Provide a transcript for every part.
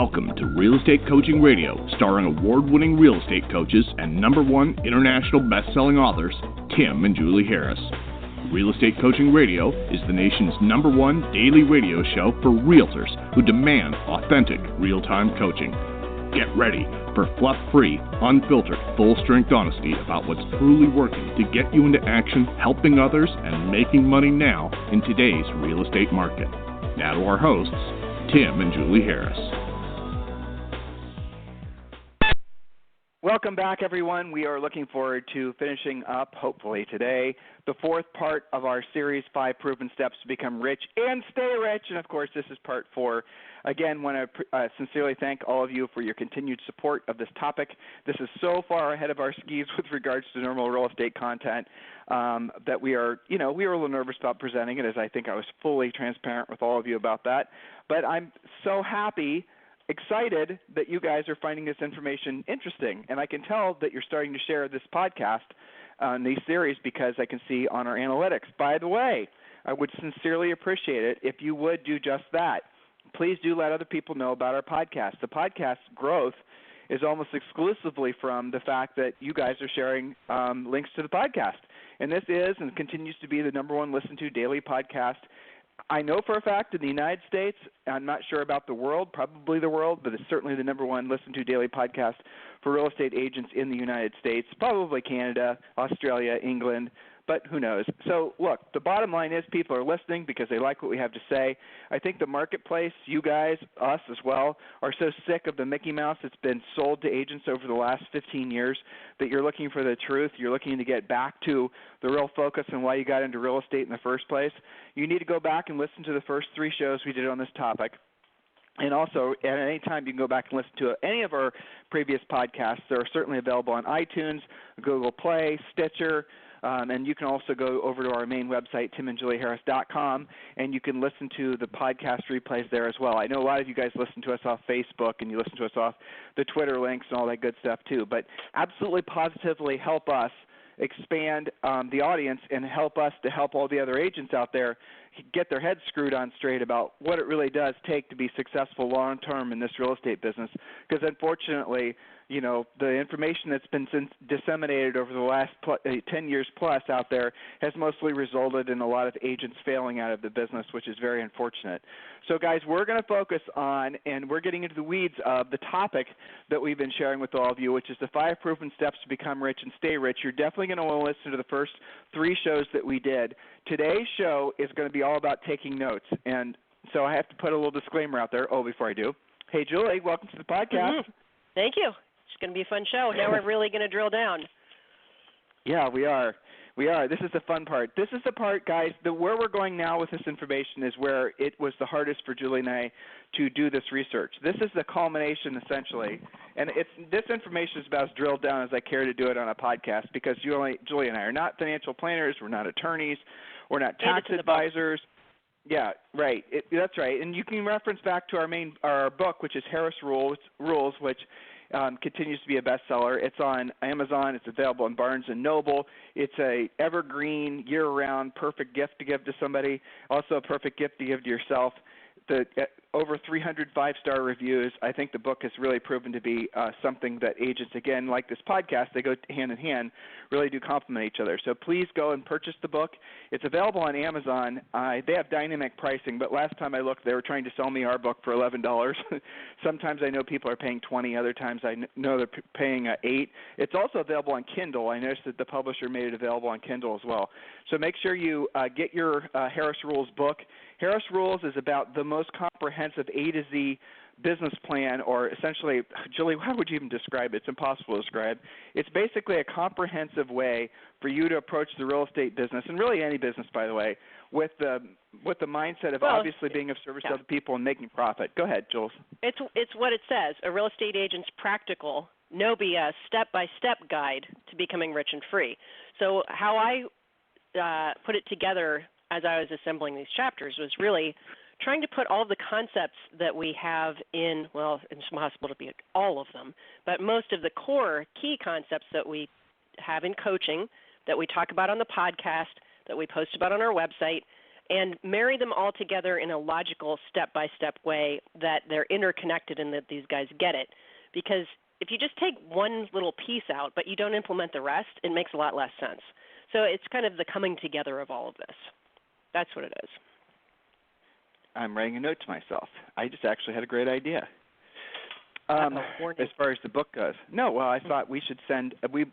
Welcome to Real Estate Coaching Radio, starring award-winning real estate coaches and #1 international best-selling authors, Tim and Julie Harris. Real Estate Coaching Radio is the nation's #1 daily radio show for realtors who demand authentic, real-time coaching. Get ready for fluff-free, unfiltered, full-strength honesty about what's truly working to get you into action, helping others, and making money now in today's real estate market. Now to our hosts, Tim and Julie Harris. Welcome back, everyone. We are looking forward to finishing up, hopefully today, the fourth part of our Series 5 Proven Steps to Become Rich and Stay Rich. And, of course, this is part 4. Again, want to sincerely thank all of you for your continued support of this topic. This is so far ahead of our skis with regards to normal real estate content that we are, we were a little nervous about presenting it, as I think I was fully transparent with all of you about that. But I'm so excited that you guys are finding this information interesting, and I can tell that you're starting to share this podcast on these series because I can see on our analytics. By the way, I would sincerely appreciate it if you would do just that. Please do let other people know about our podcast. The podcast growth is almost exclusively from the fact that you guys are sharing links to the podcast, and this is and continues to be the #1 listened to daily podcast. I know for a fact in the United States, I'm not sure about the world, probably the world, but it's certainly the #1 listened to daily podcast for real estate agents in the United States, probably Canada, Australia, England, but who knows. So, look, the bottom line is people are listening because they like what we have to say. I think the marketplace, you guys, us as well, are so sick of the Mickey Mouse that's been sold to agents over the last 15 years that you're looking for the truth. You're looking to get back to the real focus and why you got into real estate in the first place. You need to go back and listen to the first 3 shows we did on this topic. And also, at any time, you can go back and listen to any of our previous podcasts. They're certainly available on iTunes, Google Play, Stitcher, and you can also go over to our main website, timandjulieharris.com, and you can listen to the podcast replays there as well. I know a lot of you guys listen to us off Facebook, and you listen to us off the Twitter links and all that good stuff too. But absolutely positively help us expand the audience and help us to help all the other agents out there get their heads screwed on straight about what it really does take to be successful long-term in this real estate business. Because unfortunately, the information that's been disseminated over the last 10 years plus out there has mostly resulted in a lot of agents failing out of the business, which is very unfortunate. So, guys, we're going to focus on, and we're getting into the weeds of the topic that we've been sharing with all of you, which is the 5 proven steps to become rich and stay rich. You're definitely going to want to listen to the first 3 shows that we did. Today's show is going to be all about taking notes, and so I have to put a little disclaimer out there. Before I do, hey, Julie, welcome to the podcast. Mm-hmm. Thank you. It's going to be a fun show. Now we're really going to drill down. Yeah, we are. This is the fun part. This is the part, guys, where we're going now with this information is where it was the hardest for Julie and I to do this research. This is the culmination, essentially, and this information is about as drilled down as I care to do it on a podcast because Julie and I are not financial planners. We're not attorneys. We're not tax advisors. Yeah, right. That's right. And you can reference back to our book, which is Harris Rules, which continues to be a bestseller. It's on Amazon. It's available on Barnes & Noble. It's a evergreen, year-round, perfect gift to give to somebody, also a perfect gift to give to yourself. Over 300 5-star reviews. I think the book has really proven to be something that agents, again, like this podcast, they go hand in hand, really do complement each other. So please go and purchase the book. It's available on Amazon. They have dynamic pricing, but last time I looked, they were trying to sell me our book for $11. Sometimes I know people are paying $20. Other times I know they're paying $8. It's also available on Kindle. I noticed that the publisher made it available on Kindle as well. So make sure you get your Harris Rules book. Harris Rules is about the most comprehensive A to Z business plan, or essentially, Julie, how would you even describe it? It's impossible to describe. It's basically a comprehensive way for you to approach the real estate business, and really any business, by the way, with the mindset of obviously being of service to other people and making profit. Go ahead, Jules. It's what it says, a real estate agent's practical, no BS, step-by-step guide to becoming rich and free. So how I put it together as I was assembling these chapters was really trying to put all the concepts that we have in, well, it's impossible to be all of them, but most of the core key concepts that we have in coaching, that we talk about on the podcast, that we post about on our website, and marry them all together in a logical step-by-step way that they're interconnected and that these guys get it. Because if you just take one little piece out but you don't implement the rest, it makes a lot less sense. So it's kind of the coming together of all of this. That's what it is. I'm writing a note to myself. I just actually had a great idea. As far as the book goes. No, well, I thought we should send we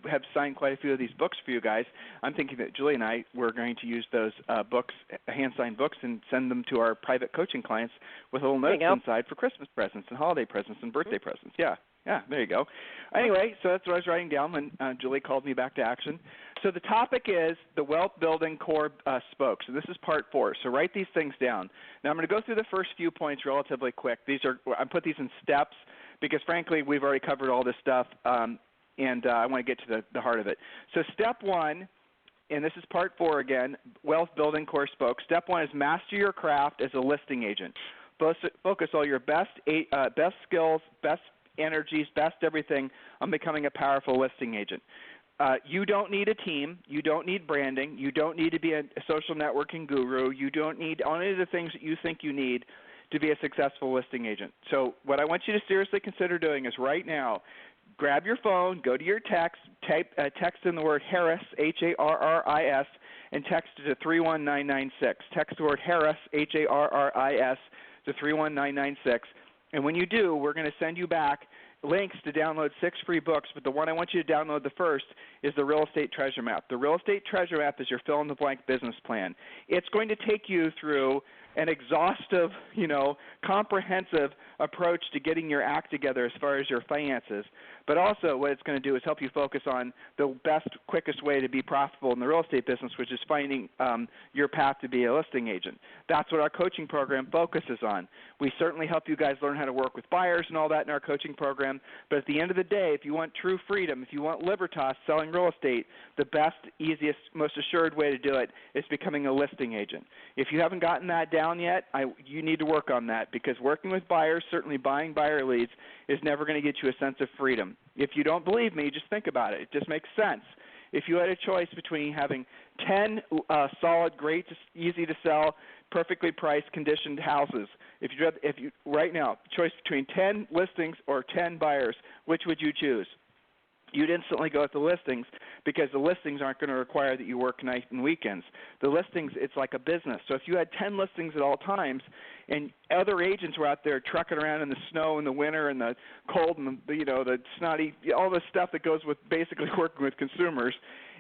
have signed quite a few of these books for you guys. I'm thinking that Julie and I were going to use those books, hand-signed books, and send them to our private coaching clients with little notes inside for Christmas presents and holiday presents and birthday presents. Yeah, there you go. Anyway, so that's what I was writing down when Julie called me back to action. So the topic is the wealth building core spokes, and this is part 4. So write these things down. Now I'm going to go through the first few points relatively quick. I put these in steps because, frankly, we've already covered all this stuff, and I want to get to the heart of it. So step 1, and this is part 4 again, wealth building core spokes. Step 1 is master your craft as a listing agent. Focus all your best skills, best energies, best everything on becoming a powerful listing agent. You don't need a team. You don't need branding. You don't need to be a social networking guru. You don't need any of the things that you think you need to be a successful listing agent. So what I want you to seriously consider doing is right now, grab your phone, go to your text, text in the word Harris, Harris, and text it to 31996. Text the word Harris, Harris, to 31996. And when you do, we're going to send you back links to download 6 free books, but the one I want you to download the first is the Real Estate Treasure Map. The Real Estate Treasure Map is your fill-in-the-blank business plan. It's going to take you through an exhaustive, comprehensive approach to getting your act together as far as your finances. But also what it's going to do is help you focus on the best, quickest way to be profitable in the real estate business, which is finding your path to be a listing agent. That's what our coaching program focuses on. We certainly help you guys learn how to work with buyers and all that in our coaching program. But at the end of the day, if you want true freedom, if you want libertas selling real estate, the best, easiest, most assured way to do it is becoming a listing agent. If you haven't gotten that down yet, you need to work on that, because working with buyers, certainly buying buyer leads, is never going to get you a sense of freedom. If you don't believe me, just think about it. It just makes sense. If you had a choice between having 10 solid, great, easy to sell, perfectly priced, conditioned houses, if you right now, choice between 10 listings or 10 buyers, which would you choose? You'd instantly go with the listings, because the listings aren't going to require that you work nights and weekends. The listings, it's like a business. So if you had 10 listings at all times and other agents were out there trucking around in the snow in the winter and the cold and the snotty, all the stuff that goes with basically working with consumers,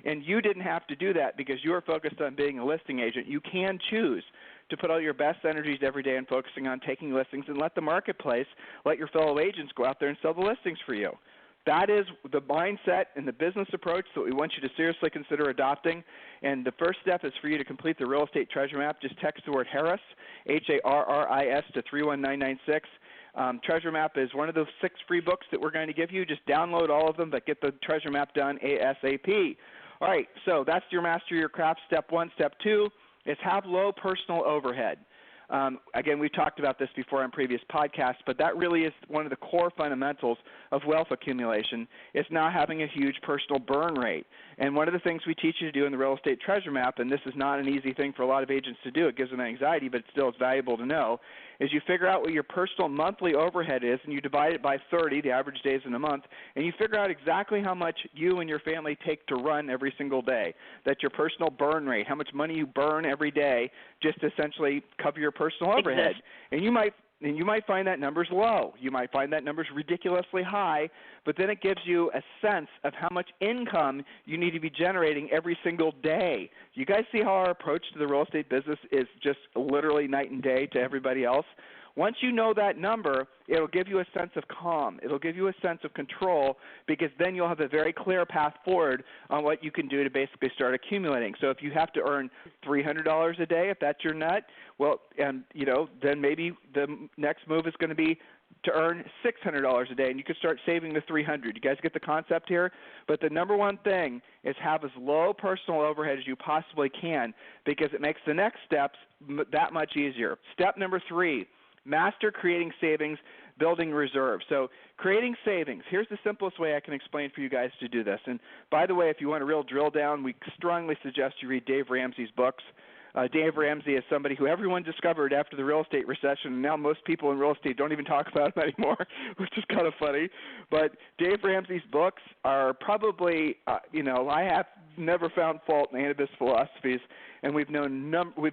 and you didn't have to do that because you were focused on being a listing agent, you can choose to put all your best energies every day on focusing on taking listings and let the marketplace, let your fellow agents go out there and sell the listings for you. That is the mindset and the business approach that we want you to seriously consider adopting. And the first step is for you to complete the Real Estate Treasure Map. Just text the word Harris, Harris, to 31996. Treasure Map is one of those 6 free books that we're going to give you. Just download all of them, but get the Treasure Map done ASAP. All right, so that's your master your craft, step 1. Step 2 is have low personal overhead. Again, we've talked about this before on previous podcasts, but that really is one of the core fundamentals of wealth accumulation, is not having a huge personal burn rate. And one of the things we teach you to do in the Real Estate Treasure Map, and this is not an easy thing for a lot of agents to do, it gives them anxiety, but still it's valuable to know, is you figure out what your personal monthly overhead is, and you divide it by 30, the average days in a month, and you figure out exactly how much you and your family take to run every single day. That's your personal burn rate, how much money you burn every day just to essentially cover your personal overhead. And you might find that number's low. You might find that number's ridiculously high, but then it gives you a sense of how much income you need to be generating every single day. You guys see how our approach to the real estate business is just literally night and day to everybody else? Once you know that number, it'll give you a sense of calm. It'll give you a sense of control, because then you'll have a very clear path forward on what you can do to basically start accumulating. So if you have to earn $300 a day, if that's your nut, well, then maybe the next move is going to be to earn $600 a day, and you can start saving the $300. You guys get the concept here? But the number one thing is have as low personal overhead as you possibly can, because it makes the next steps that much easier. Step number 3. Master creating savings, building reserves. So creating savings, here's the simplest way I can explain for you guys to do this. And by the way, if you want a real drill down, we strongly suggest you read Dave Ramsey's books. Dave Ramsey is somebody who everyone discovered after the real estate recession, and now most people in real estate don't even talk about him anymore, which is kind of funny. But Dave Ramsey's books are probably, I have never found fault in any of his philosophies, and we've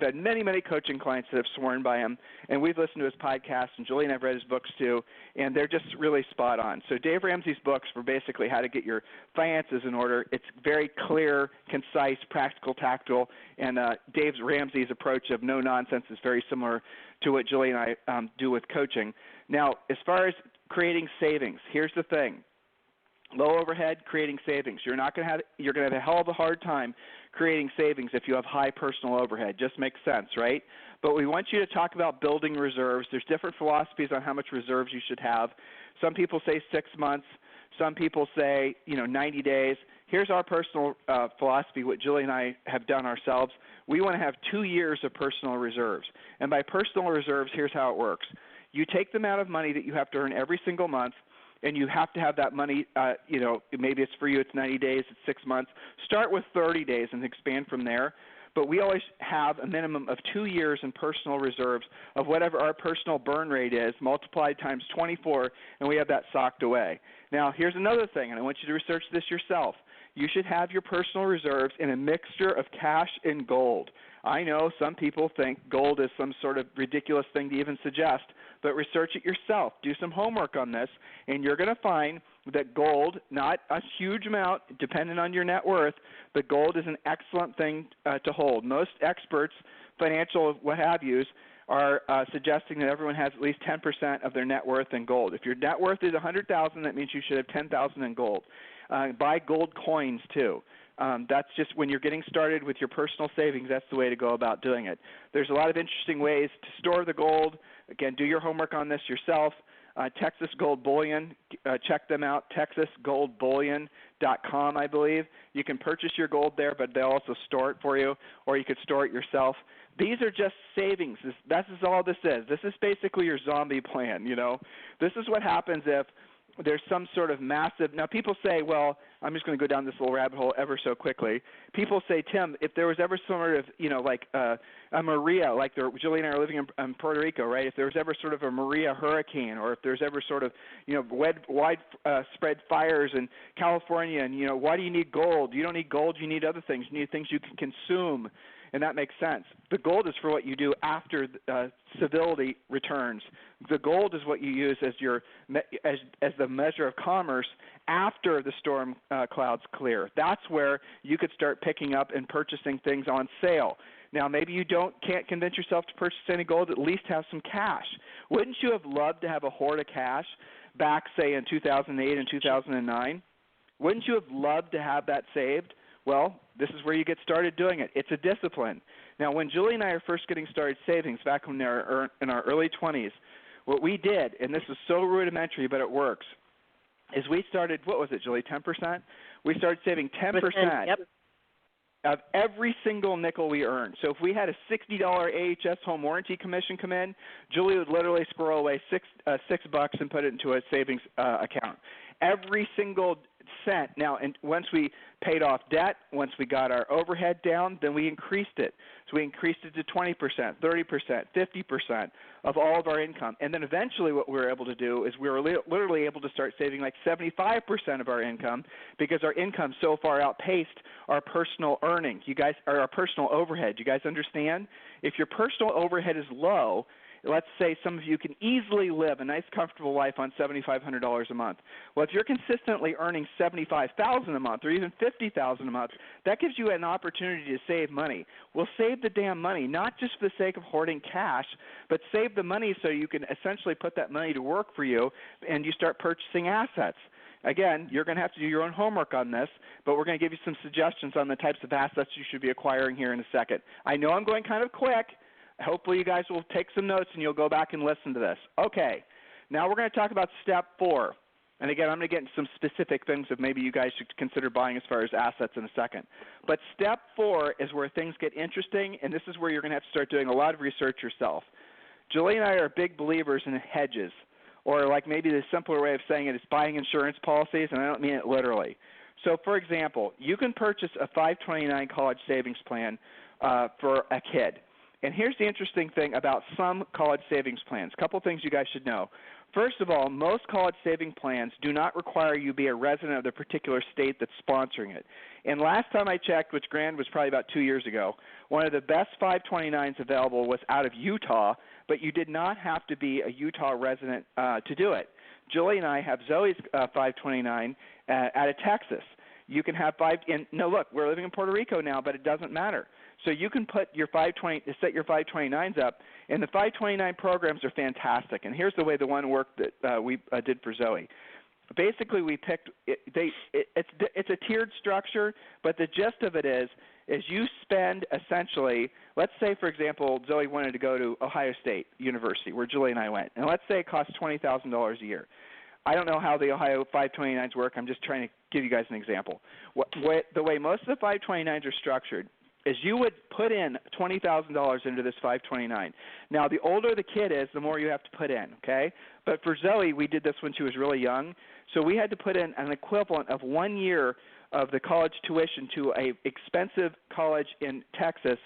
had many coaching clients that have sworn by him, and we've listened to his podcast, and Julie and I've read his books too, and they're just really spot on. So Dave Ramsey's books were basically how to get your finances in order. It's very clear, concise, practical, tactical, and Dave Ramsey's approach of no nonsense is very similar to what Julie and I do with coaching. Now, as far as creating savings, here's the thing. Low overhead, creating savings. You're going to have a hell of a hard time creating savings if you have high personal overhead. Just makes sense, right? But we want you to talk about building reserves. There's different philosophies on how much reserves you should have. Some people say 6 months. Some people say 90 days. Here's our personal philosophy, what Julie and I have done ourselves. We want to have 2 years of personal reserves. And by personal reserves, here's how it works. You take the amount of money that you have to earn every single month, and you have to have that money, maybe it's for you, it's 90 days, it's 6 months. Start with 30 days and expand from there. But we always have a minimum of 2 years in personal reserves of whatever our personal burn rate is, multiplied times 24, and we have that socked away. Now, here's another thing, and I want you to research this yourself. You should have your personal reserves in a mixture of cash and gold. I know some people think gold is some sort of ridiculous thing to even suggest, but research it yourself. Do some homework on this, and you're going to find that gold, not a huge amount, depending on your net worth, but gold is an excellent thing to hold. Most experts, financial what have yous, are suggesting that everyone has at least 10% of their net worth in gold. If your net worth is $100,000, that means you should have $10,000 in gold. Buy gold coins too. That's just when you're getting started with your personal savings, that's the way to go about doing it. There's a lot of interesting ways to store the gold. Again, do your homework on this yourself. Texas Gold Bullion, check them out, texasgoldbullion.com, I believe. You can purchase your gold there, but they'll also store it for you, or you could store it yourself. These are just savings. This is all this is. This is basically your zombie plan, This is what happens if there's some sort of massive – now people say, well, I'm just going to go down this little rabbit hole ever so quickly. People say, Tim, if there was ever sort of, like a Maria, like Julie and I are living in Puerto Rico, right? If there was ever sort of a Maria hurricane, or if there's ever sort of, widespread fires in California, and, why do you need gold? You don't need gold. You need other things. You need things you can consume. And that makes sense. The gold is for what you do after civility returns. The gold is what you use as as the measure of commerce after the storm clouds clear. That's where you could start picking up and purchasing things on sale. Now, maybe you can't convince yourself to purchase any gold, at least have some cash. Wouldn't you have loved to have a hoard of cash back, say, in 2008 and 2009? Wouldn't you have loved to have that saved? Well, this is where you get started doing it. It's a discipline. Now, when Julie and I are first getting started savings back when we were in our early 20s, what we did, and this is so rudimentary, but it works, is we started, what was it, Julie, 10%? We started saving 10% Yep. of every single nickel we earned. So if we had a $60 AHS home warranty commission come in, Julie would literally squirrel away $6 and put it into a savings account. Every single cent. Now, and once we paid off debt, once we got our overhead down, then we increased it. So we increased it to 20%, 30%, 50% of all of our income. And then eventually what we were able to do is we were literally able to start saving like 75% of our income because our income so far outpaced our personal earnings. You guys, or our personal overhead. You guys understand? If your personal overhead is low, let's say some of you can easily live a nice, comfortable life on $7,500 a month. Well, if you're consistently earning $75,000 a month or even $50,000 a month, that gives you an opportunity to save money. Well, save the damn money, not just for the sake of hoarding cash, but save the money so you can essentially put that money to work for you and you start purchasing assets. Again, you're going to have to do your own homework on this, but we're going to give you some suggestions on the types of assets you should be acquiring here in a second. I know I'm going kind of quick. Hopefully you guys will take some notes and you'll go back and listen to this. Okay, now we're going to talk about step 4. And again, I'm going to get into some specific things that maybe you guys should consider buying as far as assets in a second. But step 4 is where things get interesting, and this is where you're going to have to start doing a lot of research yourself. Julie and I are big believers in hedges, or like maybe the simpler way of saying it is buying insurance policies, and I don't mean it literally. So, for example, you can purchase a 529 college savings plan for a kid. And here's the interesting thing about some college savings plans. A couple things you guys should know. First of all, most college saving plans do not require you be a resident of the particular state that's sponsoring it. And last time I checked, which granted was probably about 2 years ago, one of the best 529s available was out of Utah, but you did not have to be a Utah resident to do it. Julie and I have Zoe's 529 out of Texas. You can have look, we're living in Puerto Rico now, but it doesn't matter. So you can put your set your 529s up, and the 529 programs are fantastic. And here's the way the one worked that we did for Zoe. Basically, we picked it's a tiered structure, but the gist of it is you spend essentially, let's say, for example, Zoe wanted to go to Ohio State University, where Julie and I went, and let's say it costs $20,000 a year. I don't know how the Ohio 529s work. I'm just trying to give you guys an example. The way most of the 529s are structured is you would put in $20,000 into this 529. Now, the older the kid is, the more you have to put in, okay? But for Zoe, we did this when she was really young, so we had to put in an equivalent of 1 year of the college tuition to a expensive college in Texas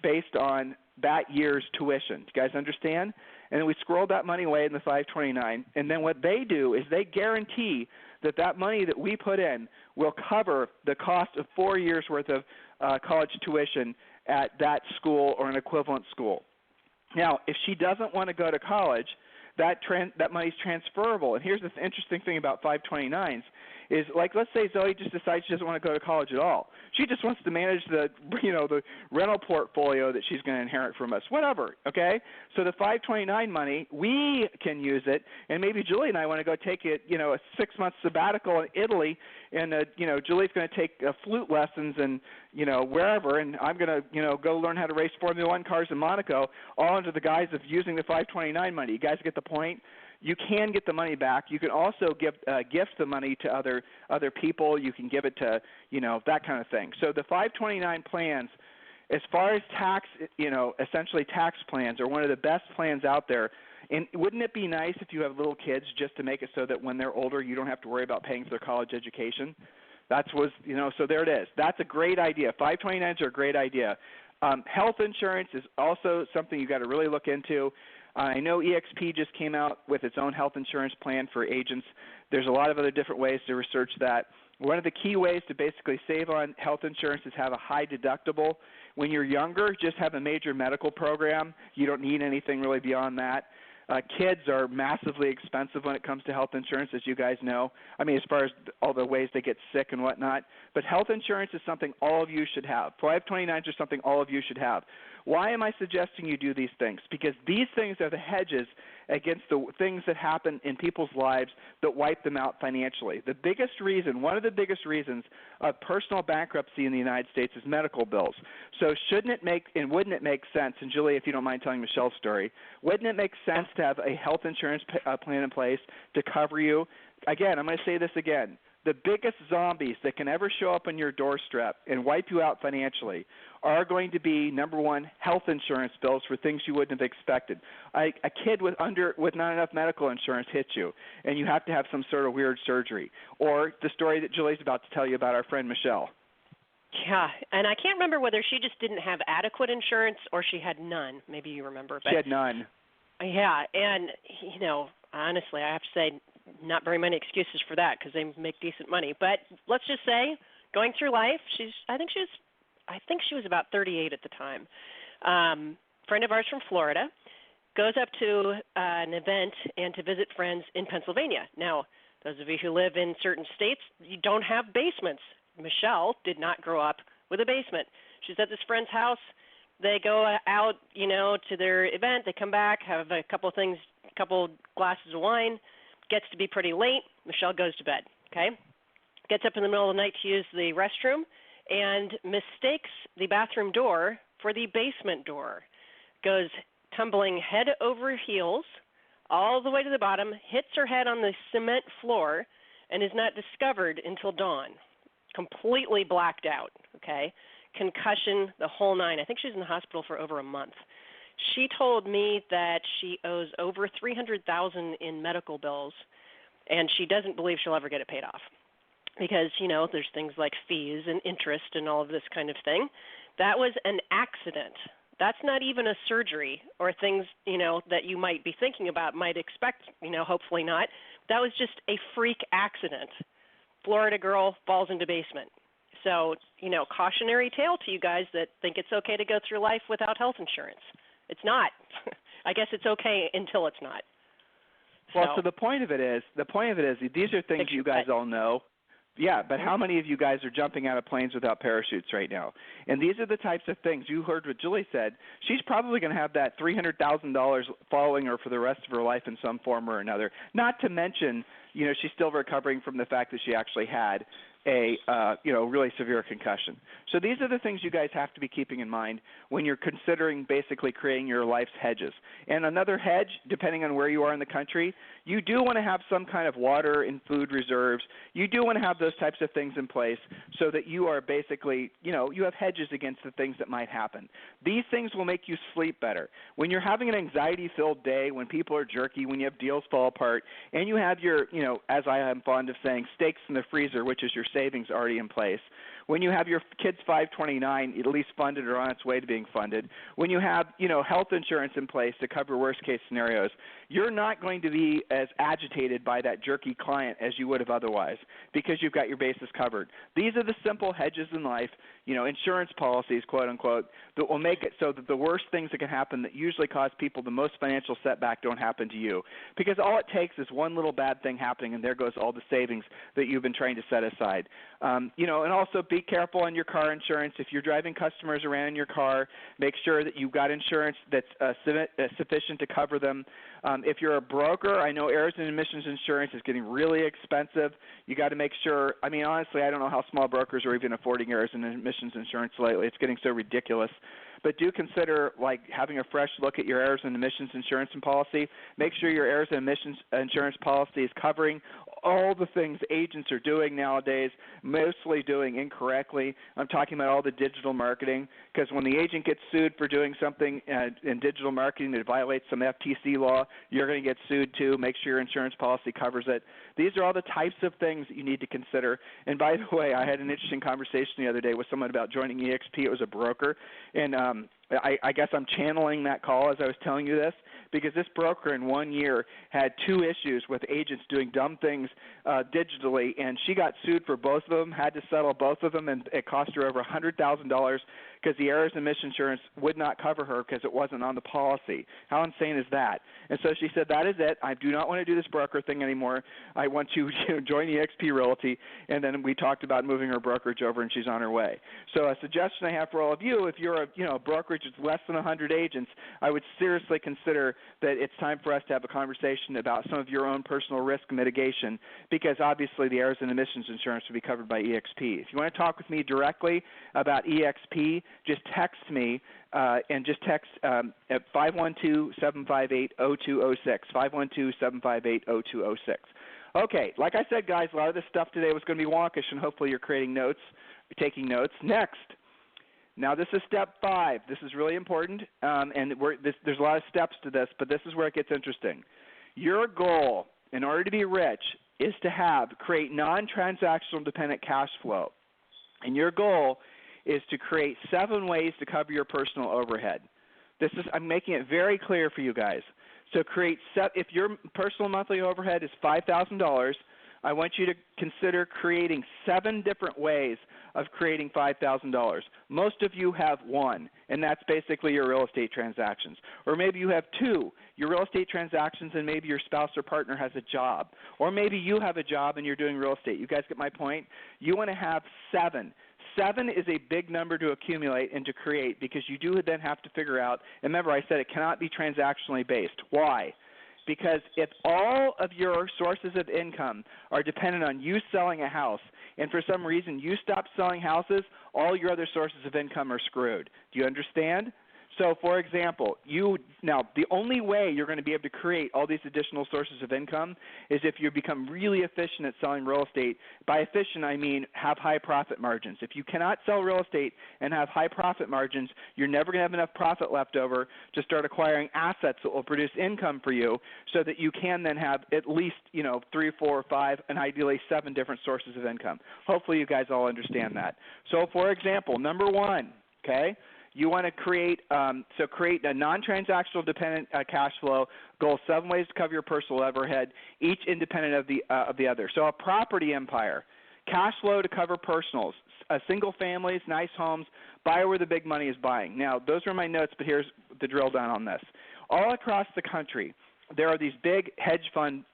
based on that year's tuition. Do you guys understand? And then we scrolled that money away in the 529, and then what they do is they guarantee that money that we put in will cover the cost of 4 years' worth of college tuition at that school or an equivalent school. Now, if she doesn't want to go to college, that money's transferable. And here's the interesting thing about 529s is, like, let's say Zoe just decides she doesn't want to go to college at all. She just wants to manage the rental portfolio that she's going to inherit from us, whatever, okay? So the 529 money, we can use it, and maybe Julie and I want to go take a 6-month sabbatical in Italy, and Julie's going to take flute lessons and wherever, and I'm going to go learn how to race Formula One cars in Monaco, all under the guise of using the 529 money. You guys get the point? You can get the money back. You can also gift the money to other people. You can give it to, that kind of thing. So the 529 plans, as far as tax, essentially tax plans, are one of the best plans out there. And wouldn't it be nice if you have little kids just to make it so that when they're older, you don't have to worry about paying for their college education? So there it is. That's a great idea. 529s are a great idea. Health insurance is also something you've got to really look into. I know EXP just came out with its own health insurance plan for agents. There's a lot of other different ways to research that. One of the key ways to basically save on health insurance is have a high deductible. When you're younger, just have a major medical program. You don't need anything really beyond that. Kids are massively expensive when it comes to health insurance, as you guys know. I mean, as far as all the ways they get sick and whatnot. But health insurance is something all of you should have. 529s are something all of you should have. Why am I suggesting you do these things? Because these things are the hedges against the things that happen in people's lives that wipe them out financially. One of the biggest reasons of personal bankruptcy in the United States is medical bills. So wouldn't it make sense, and Julie, if you don't mind telling Michelle's story, wouldn't it make sense to have a health insurance plan in place to cover you? Again, I'm going to say this again. The biggest zombies that can ever show up on your doorstep and wipe you out financially are going to be, number one, health insurance bills for things you wouldn't have expected. A kid with not enough medical insurance hits you, and you have to have some sort of weird surgery. Or the story that Julie's about to tell you about our friend Michelle. Yeah, and I can't remember whether she just didn't have adequate insurance or she had none. Maybe you remember. But she had none. Yeah, and, honestly, I have to say, not very many excuses for that because they make decent money. But let's just say, going through life, I think she was about 38 at the time. Friend of ours from Florida goes up to an event and to visit friends in Pennsylvania. Now, those of you who live in certain states, you don't have basements. Michelle did not grow up with a basement. She's at this friend's house. They go out, to their event. They come back, have a couple glasses of wine. Gets to be pretty late. Michelle goes to bed, okay? Gets up in the middle of the night to use the restroom and mistakes the bathroom door for the basement door. Goes tumbling head over heels all the way to the bottom, hits her head on the cement floor, and is not discovered until dawn. Completely blacked out, okay? Concussion, the whole nine. I think she's in the hospital for over a month. She told me that she owes over $300,000 in medical bills, and she doesn't believe she'll ever get it paid off because, there's things like fees and interest and all of this kind of thing. That was an accident. That's not even a surgery or things, that you might be thinking about, might expect, hopefully not. That was just a freak accident. Florida girl falls into basement. So, cautionary tale to you guys that think it's okay to go through life without health insurance. It's not. I guess it's okay until it's not. Well, so the point of it is, these are things you guys all know. Yeah, but how many of you guys are jumping out of planes without parachutes right now? And these are the types of things. You heard what Julie said. She's probably going to have that $300,000 following her for the rest of her life in some form or another. Not to mention, she's still recovering from the fact that she actually had a really severe concussion. So these are the things you guys have to be keeping in mind when you're considering basically creating your life's hedges. And another hedge, depending on where you are in the country, you do want to have some kind of water and food reserves. You do want to have those types of things in place so that you are basically, you have hedges against the things that might happen. These things will make you sleep better. When you're having an anxiety-filled day, when people are jerky, when you have deals fall apart, and you have your, as I am fond of saying, steaks in the freezer, which is your savings already in place, when you have your kids' 529 at least funded or on its way to being funded, when you have, health insurance in place to cover worst-case scenarios, you're not going to be as agitated by that jerky client as you would have otherwise because you've got your bases covered. These are the simple hedges in life, insurance policies, quote-unquote, that will make it so that the worst things that can happen that usually cause people the most financial setback don't happen to you, because all it takes is one little bad thing happening and there goes all the savings that you've been trying to set aside. And also be careful on your car insurance. If you're driving customers around in your car, make sure that you've got insurance that's sufficient to cover them. If you're a broker, I know errors and emissions insurance is getting really expensive. You got to make sure. I mean, honestly, I don't know how small brokers are even affording errors and emissions insurance lately. It's getting so ridiculous. But do consider having a fresh look at your errors and emissions insurance and policy. Make sure your errors and emissions insurance policy is covering all the things agents are doing nowadays, mostly doing incorrectly. I'm talking about all the digital marketing, because when the agent gets sued for doing something in digital marketing that violates some FTC law, you're going to get sued too. Make sure your insurance policy covers it. These are all the types of things that you need to consider. And by the way, I had an interesting conversation the other day with someone about joining EXP. It was a broker, and I guess I'm channeling that call as I was telling you this, because this broker in 1 year had 2 issues with agents doing dumb things digitally, and she got sued for both of them, had to settle both of them, and it cost her over $100,000 because the errors and emission insurance would not cover her because it wasn't on the policy. How insane is that? And so she said, that is it. I do not want to do this broker thing anymore. I want to join EXP Realty. And then we talked about moving her brokerage over, and she's on her way. So a suggestion I have for all of you, if you're a brokerage that's less than 100 agents, I would seriously consider that it's time for us to have a conversation about some of your own personal risk mitigation, because obviously the errors and emissions insurance will be covered by EXP. If you want to talk with me directly about EXP, just text me and just text at 512-758-0206, 512-758-0206. Okay, like I said, guys, a lot of this stuff today was going to be wonkish, and hopefully you're creating notes, taking notes. Next. Now, this is step 5. This is really important, and there's a lot of steps to this, but this is where it gets interesting. Your goal, in order to be rich, is to create non-transactional dependent cash flow. And your goal is to create 7 ways to cover your personal overhead. I'm making it very clear for you guys. So if your personal monthly overhead is $5,000, I want you to consider creating 7 different ways of creating $5,000. Most of you have 1, and that's basically your real estate transactions. Or maybe you have 2, your real estate transactions, and maybe your spouse or partner has a job. Or maybe you have a job and you're doing real estate. You guys get my point? You want to have 7. 7 is a big number to accumulate and to create, because you do then have to figure out, and remember I said it cannot be transactionally based. Why? Because if all of your sources of income are dependent on you selling a house, and for some reason you stop selling houses, all your other sources of income are screwed. Do you understand? So, for example, the only way you're going to be able to create all these additional sources of income is if you become really efficient at selling real estate. By efficient, I mean have high profit margins. If you cannot sell real estate and have high profit margins, you're never going to have enough profit left over to start acquiring assets that will produce income for you, so that you can then have at least 3, 4, 5, and ideally 7 different sources of income. Hopefully you guys all understand that. So, for example, number 1, okay? You want to create create a non-transactional dependent cash flow goal, 7 ways to cover your personal overhead, each independent of the other. So a property empire, cash flow to cover personals, single families, nice homes, buy where the big money is buying. Now, those are my notes, but here's the drill down on this. All across the country, there are these big hedge funds,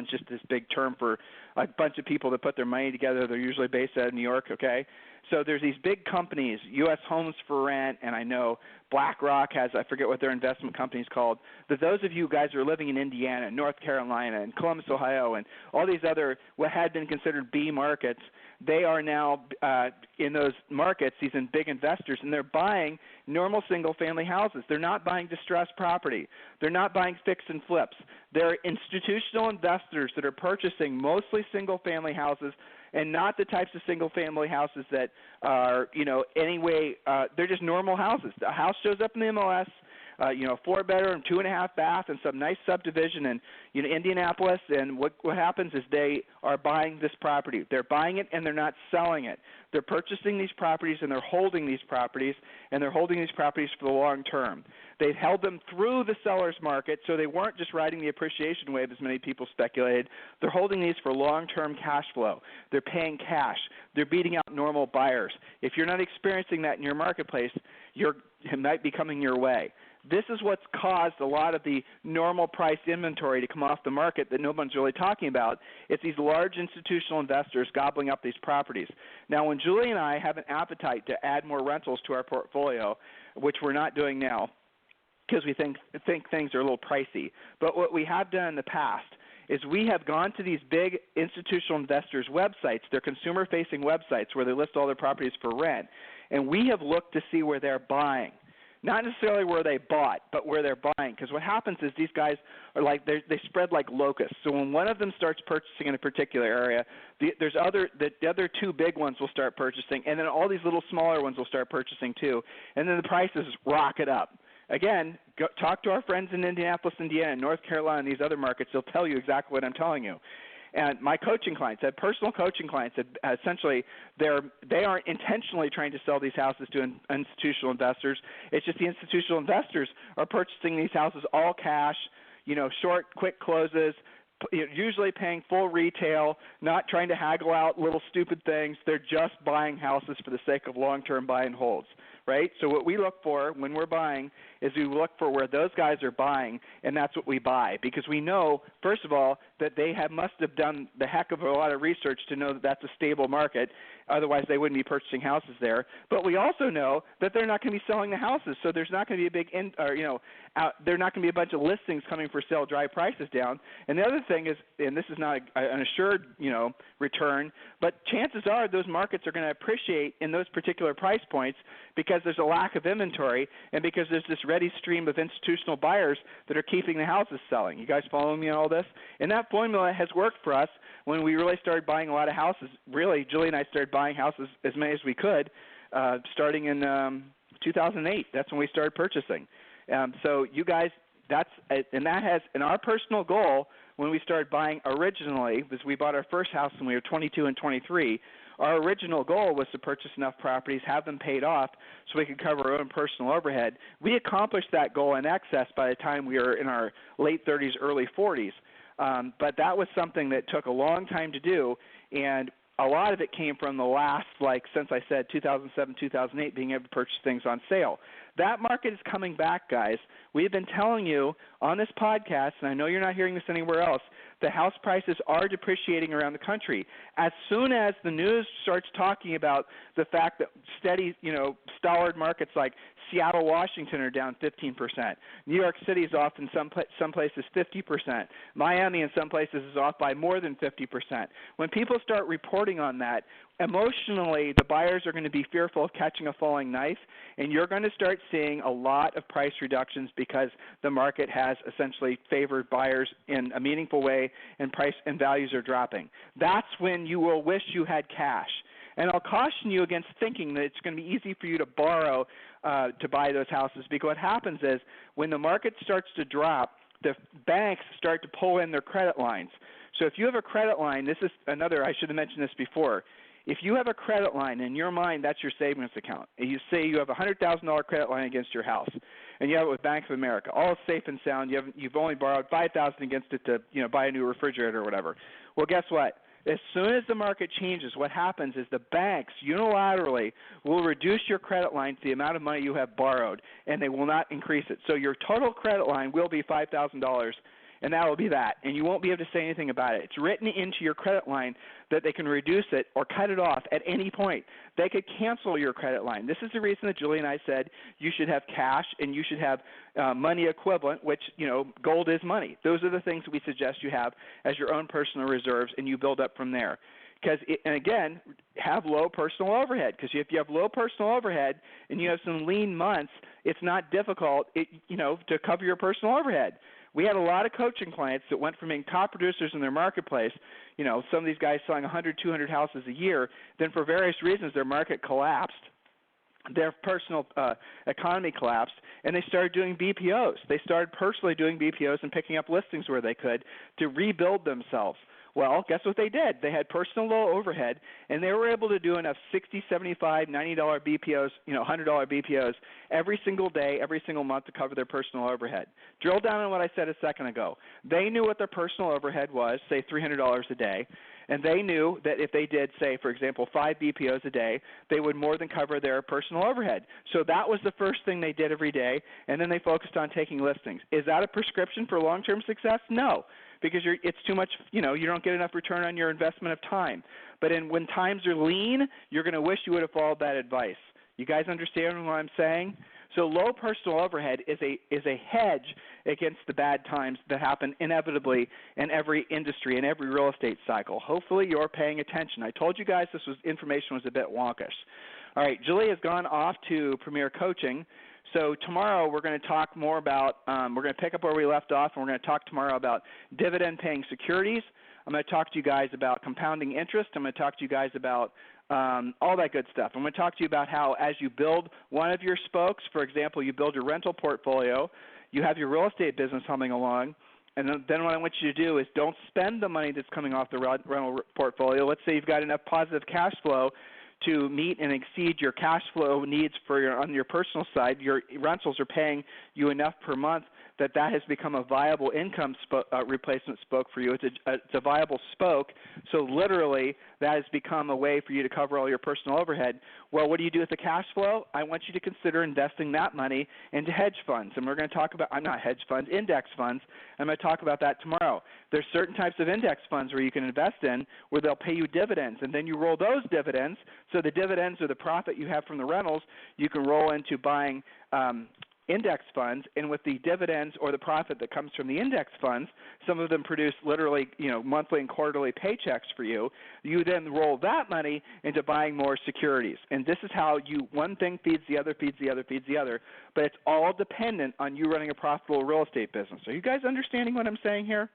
just this big term for a bunch of people that put their money together. They're usually based out of New York, okay? So there's these big companies, U.S. Homes for Rent, and I know BlackRock has, I forget what their investment company's called, but those of you guys who are living in Indiana, North Carolina, and Columbus, Ohio, and all these other what had been considered B markets, they are now in those markets, these big investors, and they're buying normal single-family houses. They're not buying distressed property. They're not buying fix and flips. They're institutional investors that are purchasing mostly single-family houses and not the types of single-family houses that are, they're just normal houses. A house shows up in the MLS, 4-bedroom, 2.5 bath, and some nice subdivision in Indianapolis. And what happens is they are buying this property. They're buying it and they're not selling it. They're purchasing these properties and they're holding these properties, and they're holding these properties for the long term. They've held them through the seller's market, so they weren't just riding the appreciation wave as many people speculated. They're holding these for long-term cash flow. They're paying cash. They're beating out normal buyers. If you're not experiencing that in your marketplace, it might be coming your way. This is what's caused a lot of the normal priced inventory to come off the market that no one's really talking about. It's these large institutional investors gobbling up these properties. Now, when Julie and I have an appetite to add more rentals to our portfolio, which we're not doing now because we think things are a little pricey, but what we have done in the past is we have gone to these big institutional investors' websites, their consumer-facing websites where they list all their properties for rent, and we have looked to see where they're buying. Not necessarily where they bought, but where they're buying. Because what happens is these guys are like they spread like locusts. So when one of them starts purchasing in a particular area, the other two big ones will start purchasing, and then all these little smaller ones will start purchasing too, and then the prices rocket up. Again, talk to our friends in Indianapolis, Indiana, North Carolina, and these other markets. They'll tell you exactly what I'm telling you. And my coaching clients, I have personal coaching clients that essentially they aren't intentionally trying to sell these houses to institutional investors. It's just the institutional investors are purchasing these houses all cash, short, quick closes, usually paying full retail, not trying to haggle out little stupid things. They're just buying houses for the sake of long-term buy and holds, right? So what we look for when we're buying is we look for where those guys are buying, and that's what we buy, because we know, first of all, that they must have done the heck of a lot of research to know that that's a stable market. Otherwise, they wouldn't be purchasing houses there. But we also know that they're not going to be selling the houses, so there's not going to be a big they're not going to be a bunch of listings coming for sale, drive prices down. And the other thing is, and this is not an assured return, but chances are those markets are going to appreciate in those particular price points because there's a lack of inventory and because there's this ready stream of institutional buyers that are keeping the houses selling. You guys following me on all this? And that formula has worked for us when we really started buying a lot of houses. Really, Julie and I started buying houses as many as we could starting in 2008. That's when we started purchasing. So you guys, and our personal goal when we started buying originally, was we bought our first house when we were 22 and 23, our original goal was to purchase enough properties, have them paid off so we could cover our own personal overhead. We accomplished that goal in excess by the time we were in our late 30s, early 40s. But that was something that took a long time to do, and a lot of it came from the last, since I said 2007, 2008, being able to purchase things on sale. That market is coming back, guys. We've been telling you on this podcast, and I know you're not hearing this anywhere else, the house prices are depreciating around the country. As soon as the news starts talking about the fact that steady, stalwart markets like Seattle, Washington are down 15%. New York City is off in some places 50%. Miami in some places is off by more than 50%. When people start reporting on that, emotionally the buyers are going to be fearful of catching a falling knife, and you're going to start seeing a lot of price reductions because the market has essentially favored buyers in a meaningful way, and price and values are dropping. That's when you will wish you had cash. And I'll caution you against thinking that it's going to be easy for you to borrow to buy those houses, because what happens is when the market starts to drop, the banks start to pull in their credit lines. So if you have a credit line, this is another, I should have mentioned this before. If you have a credit line, in your mind, that's your savings account. And you say you have a $100,000 credit line against your house, and you have it with Bank of America. All safe and sound. You've only borrowed $5,000 against it to buy a new refrigerator or whatever. Well, guess what? As soon as the market changes, what happens is the banks unilaterally will reduce your credit line to the amount of money you have borrowed, and they will not increase it. So your total credit line will be $5,000, and that will be that. And you won't be able to say anything about it. It's written into your credit line that they can reduce it or cut it off at any point. They could cancel your credit line. This is the reason that Julie and I said you should have cash and you should have money equivalent, which, gold is money. Those are the things that we suggest you have as your own personal reserves, and you build up from there. And again, have low personal overhead, because if you have low personal overhead and you have some lean months, it's not difficult, to cover your personal overhead. We had a lot of coaching clients that went from being top producers in their marketplace, some of these guys selling 100, 200 houses a year, then for various reasons their market collapsed, their personal economy collapsed, and they started doing BPOs. They started personally doing BPOs and picking up listings where they could to rebuild themselves. Well, guess what they did? They had personal low overhead, and they were able to do enough $60, $75, $90 BPOs, $100 BPOs every single day, every single month to cover their personal overhead. Drill down on what I said a second ago. They knew what their personal overhead was, say $300 a day, and they knew that if they did, say, for example, 5 BPOs a day, they would more than cover their personal overhead. So that was the first thing they did every day, and then they focused on taking listings. Is that a prescription for long-term success? No, because it's too much, you don't get enough return on your investment of time. But when times are lean, you're going to wish you would have followed that advice. You guys understand what I'm saying? So low personal overhead is a hedge against the bad times that happen inevitably in every industry, in every real estate cycle. Hopefully you're paying attention. I told you guys this information was a bit wonkish. All right, Julie has gone off to Premier Coaching. So tomorrow we're going to talk more about, we're going to pick up where we left off, and we're going to talk tomorrow about dividend-paying securities. I'm going to talk to you guys about compounding interest. I'm going to talk to you guys about all that good stuff. I'm going to talk to you about how as you build one of your spokes, for example, you build your rental portfolio, you have your real estate business humming along, and then what I want you to do is don't spend the money that's coming off the rental portfolio. Let's say you've got enough positive cash flow to meet and exceed your cash flow needs on your personal side. Your rentals are paying you enough per month that has become a viable income replacement spoke for you. It's a viable spoke. So literally that has become a way for you to cover all your personal overhead. Well, what do you do with the cash flow? I want you to consider investing that money into hedge funds. And we're going to talk about, not hedge funds, index funds. I'm going to talk about that tomorrow. There's certain types of index funds where you can invest in where they'll pay you dividends. And then you roll those dividends. So the dividends or the profit you have from the rentals, you can roll into buying index funds, and with the dividends or the profit that comes from the index funds, some of them produce literally, monthly and quarterly paychecks for you. You then roll that money into buying more securities. And this is how one thing feeds the other, feeds the other, feeds the other, but it's all dependent on you running a profitable real estate business. Are you guys understanding what I'm saying here?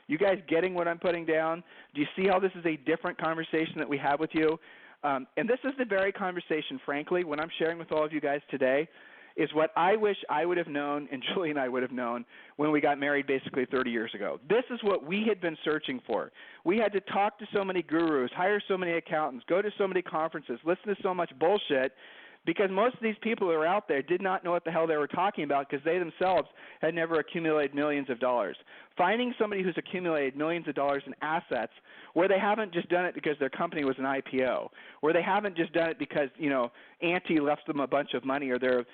You guys getting what I'm putting down? Do you see how this is a different conversation that we have with you? And this is the very conversation, frankly, when I'm sharing with all of you guys today, is what I wish I would have known and Julie and I would have known when we got married basically 30 years ago. This is what we had been searching for. We had to talk to so many gurus, hire so many accountants, go to so many conferences, listen to so much bullshit, because most of these people who are out there did not know what the hell they were talking about because they themselves had never accumulated millions of dollars. Finding somebody who's accumulated millions of dollars in assets where they haven't just done it because their company was an IPO, where they haven't just done it because, Auntie left them a bunch of money or they're,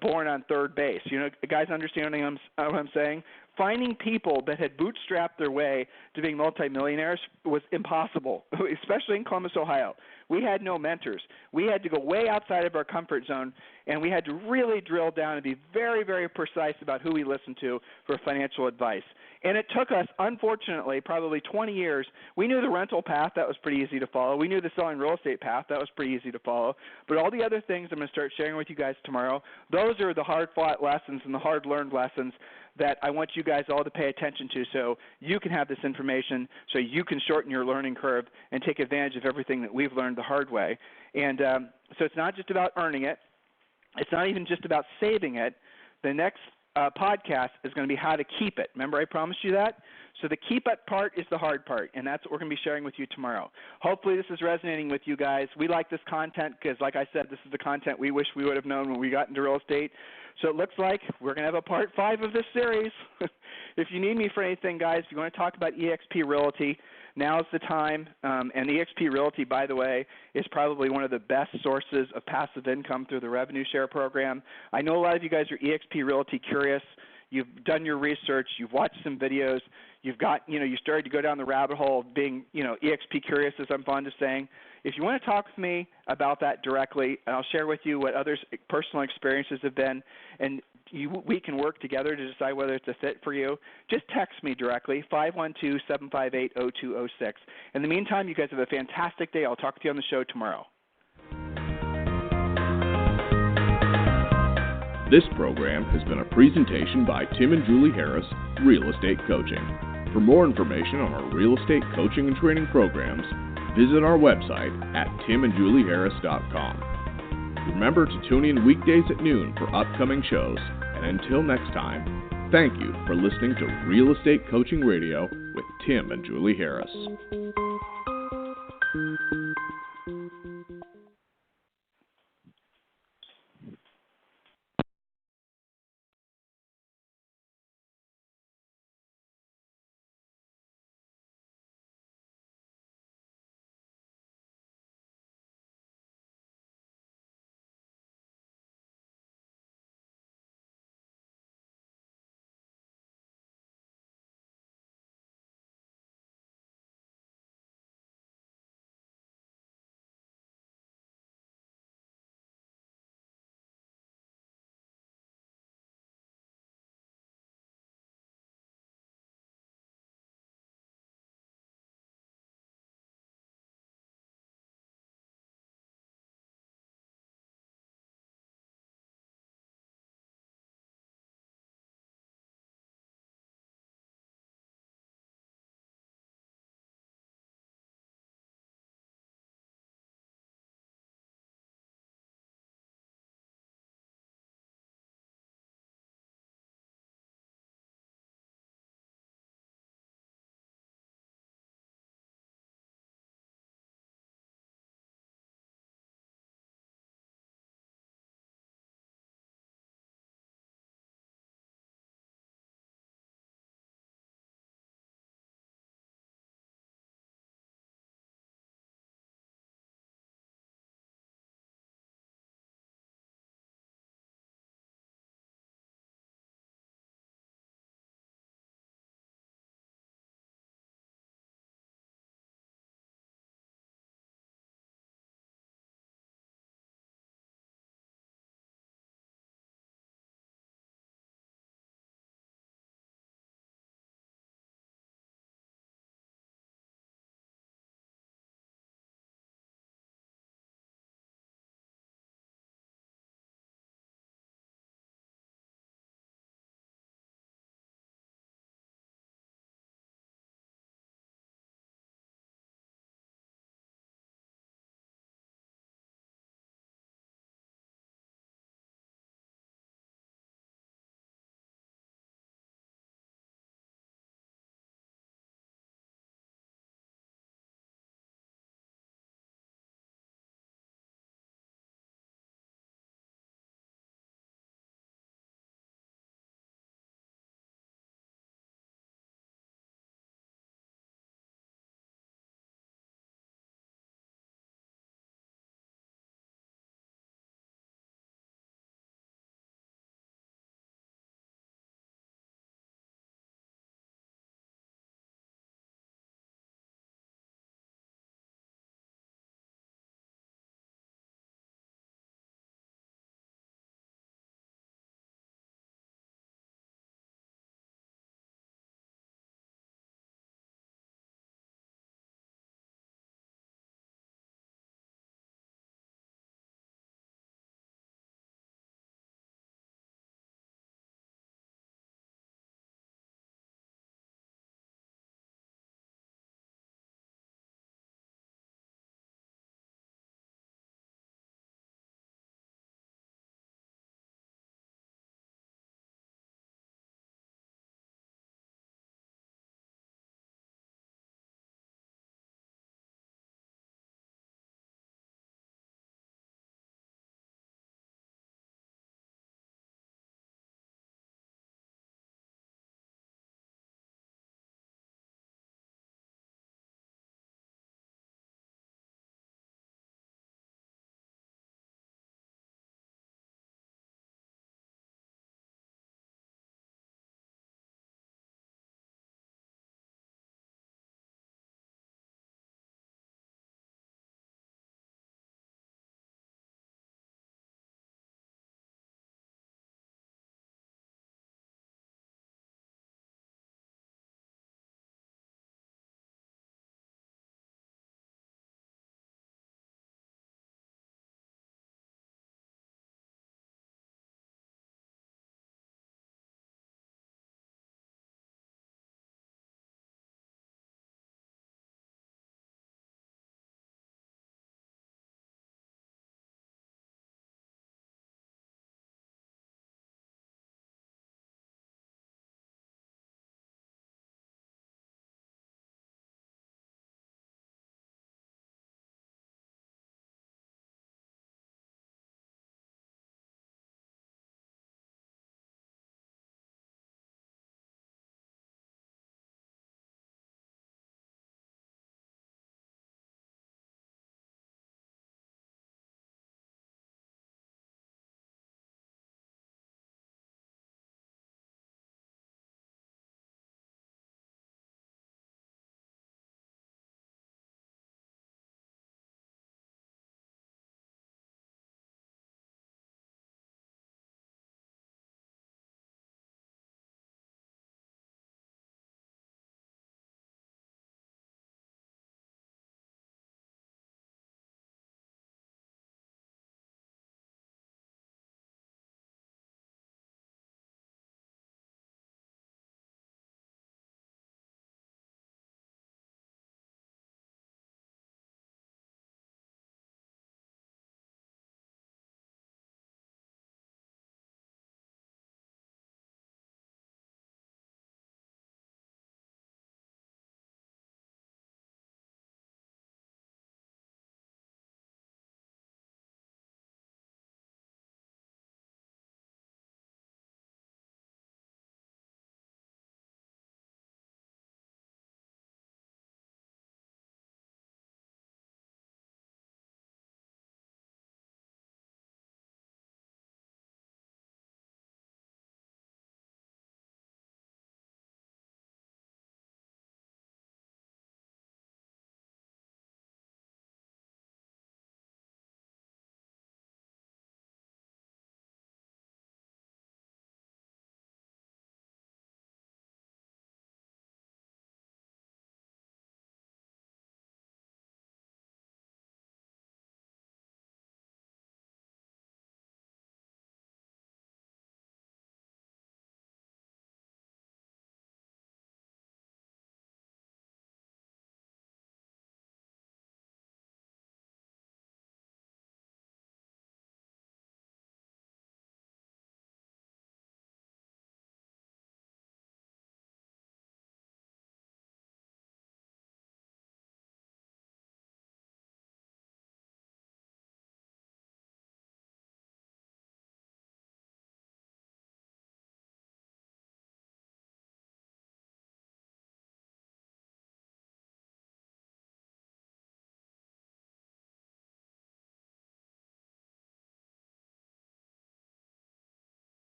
born on third base. Guys understanding what I'm saying? Finding people that had bootstrapped their way to being multimillionaires was impossible, especially in Columbus, Ohio. We had no mentors. We had to go way outside of our comfort zone, and we had to really drill down and be very, very precise about who we listened to for financial advice. And it took us, unfortunately, probably 20 years. We knew the rental path. That was pretty easy to follow. We knew the selling real estate path. That was pretty easy to follow. But all the other things I'm going to start sharing with you guys tomorrow, those are the hard-fought lessons and the hard-learned lessons that I want you guys all to pay attention to so you can have this information, so you can shorten your learning curve and take advantage of everything that we've learned the hard way. And so it's not just about earning it. It's not even just about saving it. The next podcast is going to be how to keep it. Remember I promised you that? So the keep it part is the hard part, and that's what we're going to be sharing with you tomorrow. Hopefully this is resonating with you guys. We like this content because, like I said, this is the content we wish we would have known when we got into real estate. So it looks like we're going to have a part 5 of this series. If you need me for anything, guys, if you want to talk about eXp Realty, now's the time. And eXp Realty, by the way, is probably one of the best sources of passive income through the revenue share program. I know a lot of you guys are eXp Realty curious. You've done your research. You've watched some videos. You've got, you started to go down the rabbit hole of being, eXp curious, as I'm fond of saying. If you want to talk with me about that directly, and I'll share with you what others' personal experiences have been, and we can work together to decide whether it's a fit for you, just text me directly, 512-758-0206. In the meantime, you guys have a fantastic day. I'll talk to you on the show tomorrow. This program has been a presentation by Tim and Julie Harris, Real Estate Coaching. For more information on our real estate coaching and training programs, visit our website at timandjulieharris.com. Remember to tune in weekdays at noon for upcoming shows, and until next time, thank you for listening to Real Estate Coaching Radio with Tim and Julie Harris.